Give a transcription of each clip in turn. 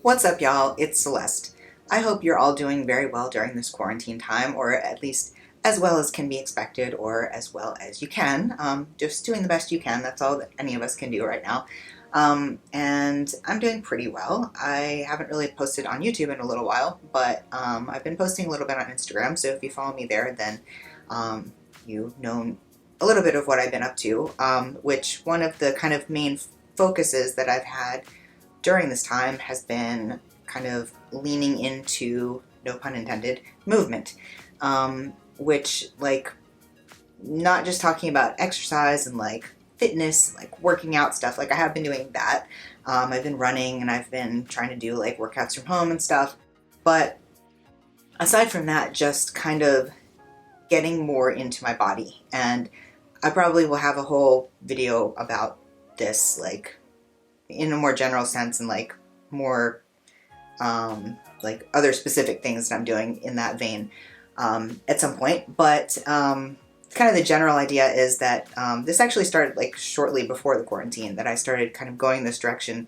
What's up, y'all? It's Celeste. I hope you're all doing very well during this quarantine time, or at least as well as can be expected, or as well as you can. Just doing the best you can. That's all that any of us can do right now. And I'm doing pretty well. I haven't really posted on YouTube in a little while, but I've been posting a little bit on Instagram, so if you follow me there, then you've known a little bit of what I've been up to, which one of the kind of main focuses that I've had during this time has been kind of leaning into, no pun intended, movement, which, like, not just talking about exercise and like fitness, like working out stuff. Like, I have been doing that. I've been running and I've been trying to do like workouts from home and stuff. But aside from that, just kind of getting more into my body. And I probably will have a whole video about this, like, in a more general sense and like more like other specific things that I'm doing in that vein at some point. But kind of the general idea is that this actually started like shortly before the quarantine, that I started kind of going this direction.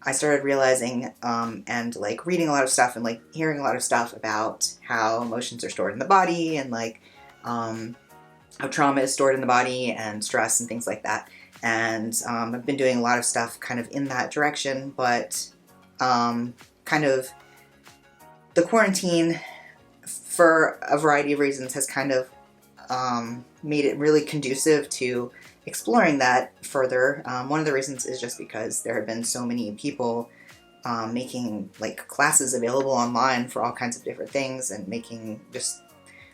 I started realizing and like reading a lot of stuff and like hearing a lot of stuff about how emotions are stored in the body, and like how trauma is stored in the body and stress and things like that. And I've been doing a lot of stuff kind of in that direction, but kind of the quarantine, for a variety of reasons, has kind of made it really conducive to exploring that further. One of the reasons is just because there have been so many people making like classes available online for all kinds of different things, and making just,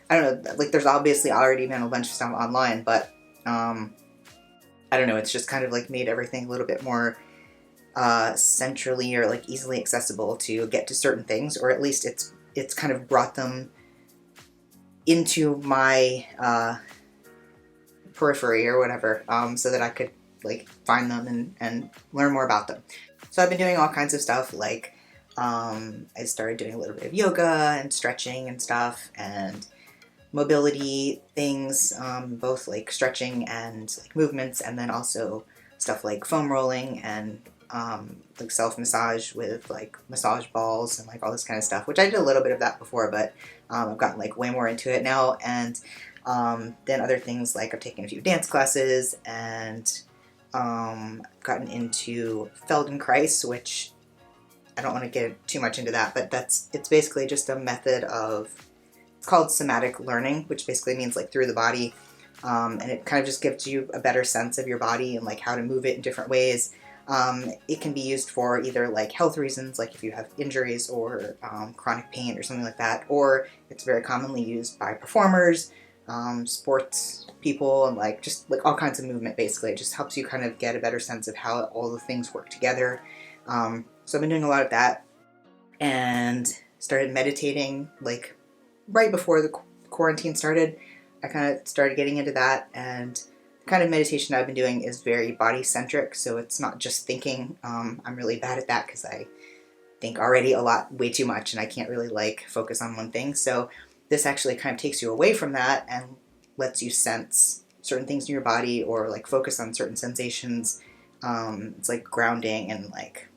I don't know, like there's obviously already been a bunch of stuff online, but I don't know, it's just kind of like made everything a little bit more centrally or like easily accessible to get to certain things, or at least it's kind of brought them into my periphery or whatever, so that I could like find them and learn more about them. So I've been doing all kinds of stuff, like I started doing a little bit of yoga and stretching and stuff, and mobility things, both like stretching and like movements, and then also stuff like foam rolling and like self-massage with like massage balls and like all this kind of stuff, which I did a little bit of that before, but I've gotten like way more into it now. And then other things, like I've taken a few dance classes, and gotten into Feldenkrais, which I don't want to get too much into that, but it's basically just a method of, it's called somatic learning, which basically means like through the body, and it kind of just gives you a better sense of your body and like how to move it in different ways. It can be used for either like health reasons, like if you have injuries or chronic pain or something like that, or it's very commonly used by performers, sports people, and like just like all kinds of movement. Basically, it just helps you kind of get a better sense of how all the things work together. So I've been doing a lot of that, and started meditating like right before the quarantine started. I kind of started getting into that, and the kind of meditation I've been doing is very body-centric, so it's not just thinking. I'm really bad at that because I think already a lot, way too much, and I can't really like focus on one thing. So this actually kind of takes you away from that and lets you sense certain things in your body, or like focus on certain sensations. It's like grounding and like,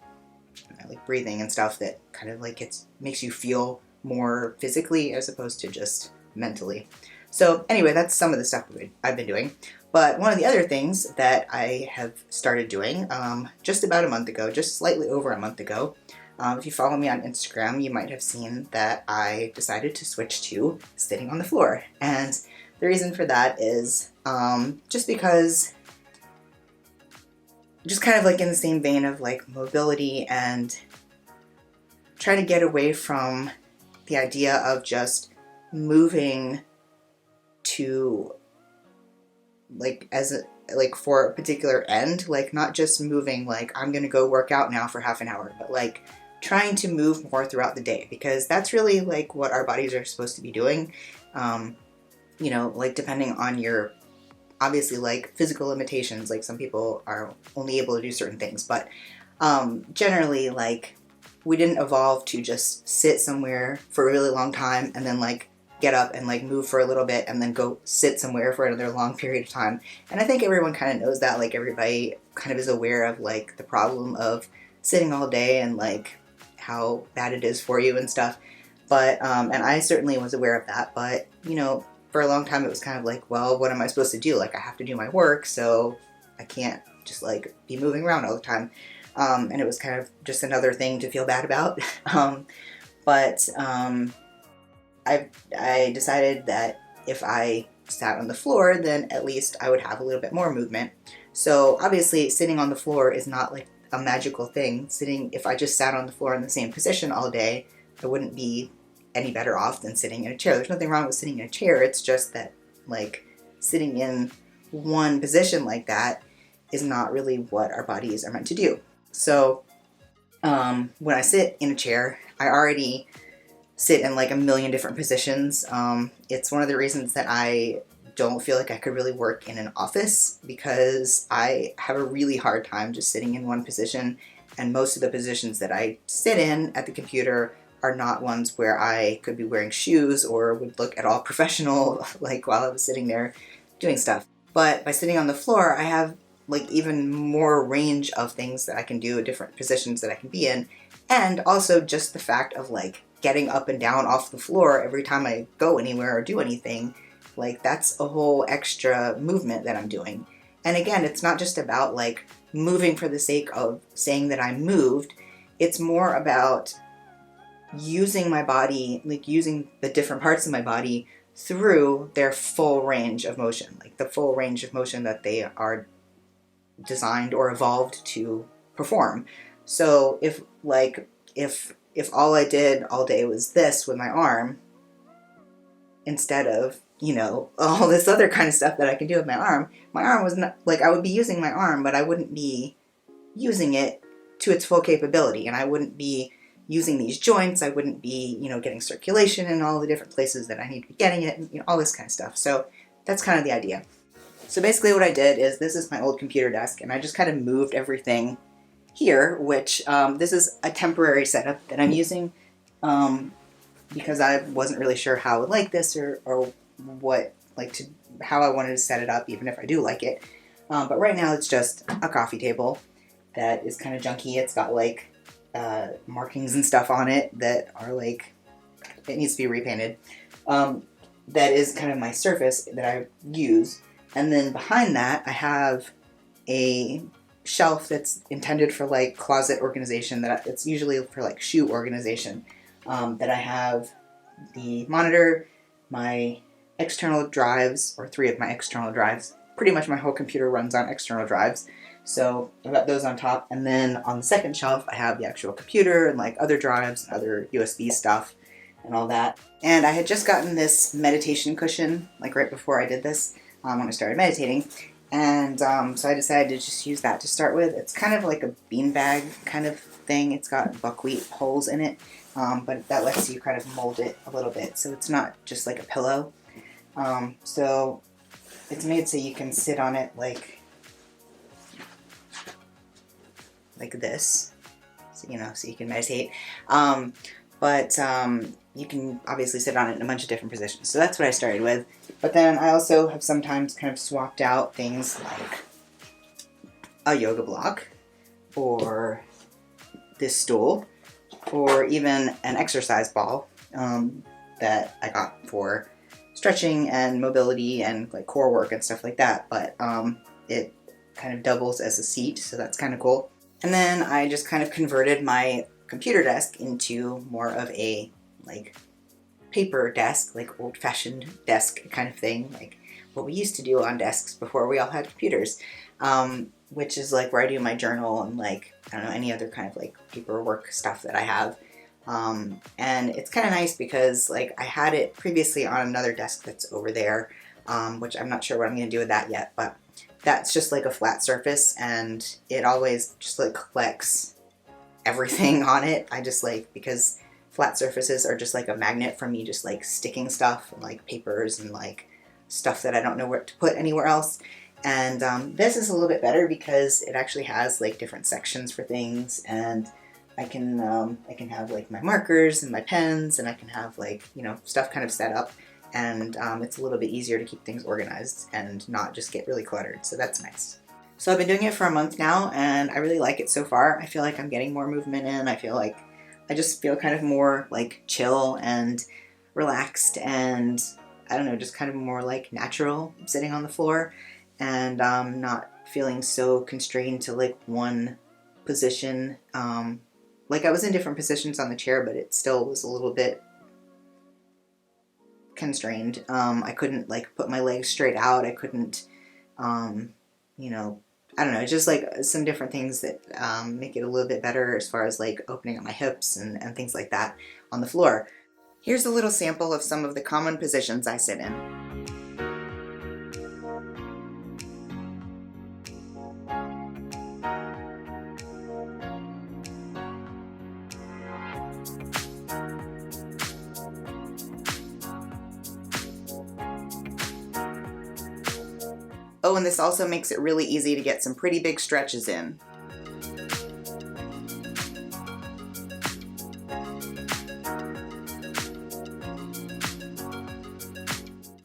you know, like breathing and stuff that kind of like makes you feel more physically as opposed to just mentally. So anyway, that's some of the stuff I've been doing. But one of the other things that I have started doing just about a month ago, just slightly over a month ago, if you follow me on Instagram, you might have seen that I decided to switch to sitting on the floor. And the reason for that is just because, just kind of like in the same vein of like mobility, and trying to get away from the idea of just moving to like like for a particular end, like not just moving like I'm gonna go work out now for half an hour, but like trying to move more throughout the day, because that's really like what our bodies are supposed to be doing. You know, like depending on your, obviously like physical limitations, like some people are only able to do certain things, but generally like we didn't evolve to just sit somewhere for a really long time and then like get up and like move for a little bit and then go sit somewhere for another long period of time. And I think everyone kind of knows that, like everybody kind of is aware of like the problem of sitting all day and like how bad it is for you and stuff. But, and I certainly was aware of that, but, you know, for a long time it was kind of like, well, what am I supposed to do? Like, I have to do my work, so I can't just, like, be moving around all the time. And it was kind of just another thing to feel bad about. But I decided that if I sat on the floor, then at least I would have a little bit more movement. So obviously sitting on the floor is not like a magical thing. If I just sat on the floor in the same position all day, I wouldn't be any better off than sitting in a chair. There's nothing wrong with sitting in a chair. It's just that, like, sitting in one position like that is not really what our bodies are meant to do. So when I sit in a chair, I already sit in like a million different positions. It's one of the reasons that I don't feel like I could really work in an office, because I have a really hard time just sitting in one position, and most of the positions that I sit in at the computer are not ones where I could be wearing shoes or would look at all professional, like, while I was sitting there doing stuff. But by sitting on the floor, I have like even more range of things that I can do, different positions that I can be in, and also just the fact of like getting up and down off the floor every time I go anywhere or do anything, like that's a whole extra movement that I'm doing. And again, it's not just about like moving for the sake of saying that I moved. It's more about using my body, like using the different parts of my body through their full range of motion, like the full range of motion that they are designed or evolved to perform. So if all I did all day was this with my arm, instead of, you know, all this other kind of stuff that I can do with my arm was not, like, I would be using my arm, but I wouldn't be using it to its full capability, and I wouldn't be using these joints, I wouldn't be, you know, getting circulation in all the different places that I need to be getting it, and, you know, all this kind of stuff. So that's kind of the idea. So basically what I did is, this is my old computer desk, and I just kind of moved everything here, which this is a temporary setup that I'm using because I wasn't really sure how I would like this or what, like, how I wanted to set it up, even if I do like it. But right now it's just a coffee table that is kind of junky. It's got like markings and stuff on it that are like, it needs to be repainted. That is kind of my surface that I use. And then behind that, I have a shelf that's intended for like closet organization, that it's usually for like shoe organization, that I have the monitor, my external drives, or 3 of my external drives. Pretty much my whole computer runs on external drives. So I've got those on top, and then on the second shelf I have the actual computer and like other drives and other USB stuff and all that. And I had just gotten this meditation cushion like right before I did this, when I started meditating, and so I decided to just use that to start with. It's kind of like a beanbag kind of thing. It's got buckwheat holes in it, but that lets you kind of mold it a little bit, so it's not just like a pillow. So it's made so you can sit on it like this, so, you know, so you can meditate. But you can obviously sit on it in a bunch of different positions. So that's what I started with. But then I also have sometimes kind of swapped out things like a yoga block, or this stool, or even an exercise ball that I got for stretching and mobility and like core work and stuff like that. But it kind of doubles as a seat, so that's kind of cool. And then I just kind of converted my computer desk into more of a like paper desk, like old-fashioned desk kind of thing, like what we used to do on desks before we all had computers, which is like where I do my journal and like, I don't know, any other kind of like paperwork stuff that I have. And it's kind of nice because like I had it previously on another desk that's over there, which I'm not sure what I'm going to do with that yet, but that's just like a flat surface, and it always just like collects everything on it. I just like, because flat surfaces are just like a magnet for me, just like sticking stuff and like papers and like stuff that I don't know where to put anywhere else. And this is a little bit better because it actually has like different sections for things, and I can have like my markers and my pens, and I can have like, you know, stuff kind of set up, and it's a little bit easier to keep things organized and not just get really cluttered, so that's nice. So I've been doing it for a month now, and I really like it so far. I feel like I'm getting more movement in. I feel like I just feel kind of more like chill and relaxed, and I don't know, just kind of more like natural sitting on the floor, and not feeling so constrained to like one position. Like I was in different positions on the chair, but it still was a little bit constrained. I couldn't like put my legs straight out. I couldn't, you know, I don't know, just like some different things that make it a little bit better as far as like opening up my hips and things like that on the floor. Here's a little sample of some of the common positions I sit in. Oh, and this also makes it really easy to get some pretty big stretches in.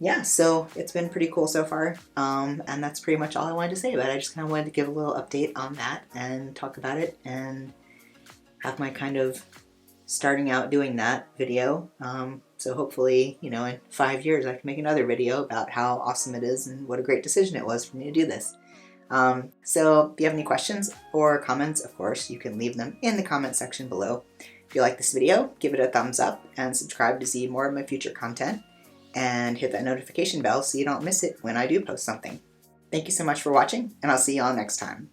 Yeah, so it's been pretty cool so far, and that's pretty much all I wanted to say about it. I just kind of wanted to give a little update on that and talk about it and have my kind of starting out doing that video. So hopefully, you know, in 5 years I can make another video about how awesome it is and what a great decision it was for me to do this. So if you have any questions or comments, of course, you can leave them in the comment section below. If you like this video, give it a thumbs up and subscribe to see more of my future content. And hit that notification bell so you don't miss it when I do post something. Thank you so much for watching, and I'll see you all next time.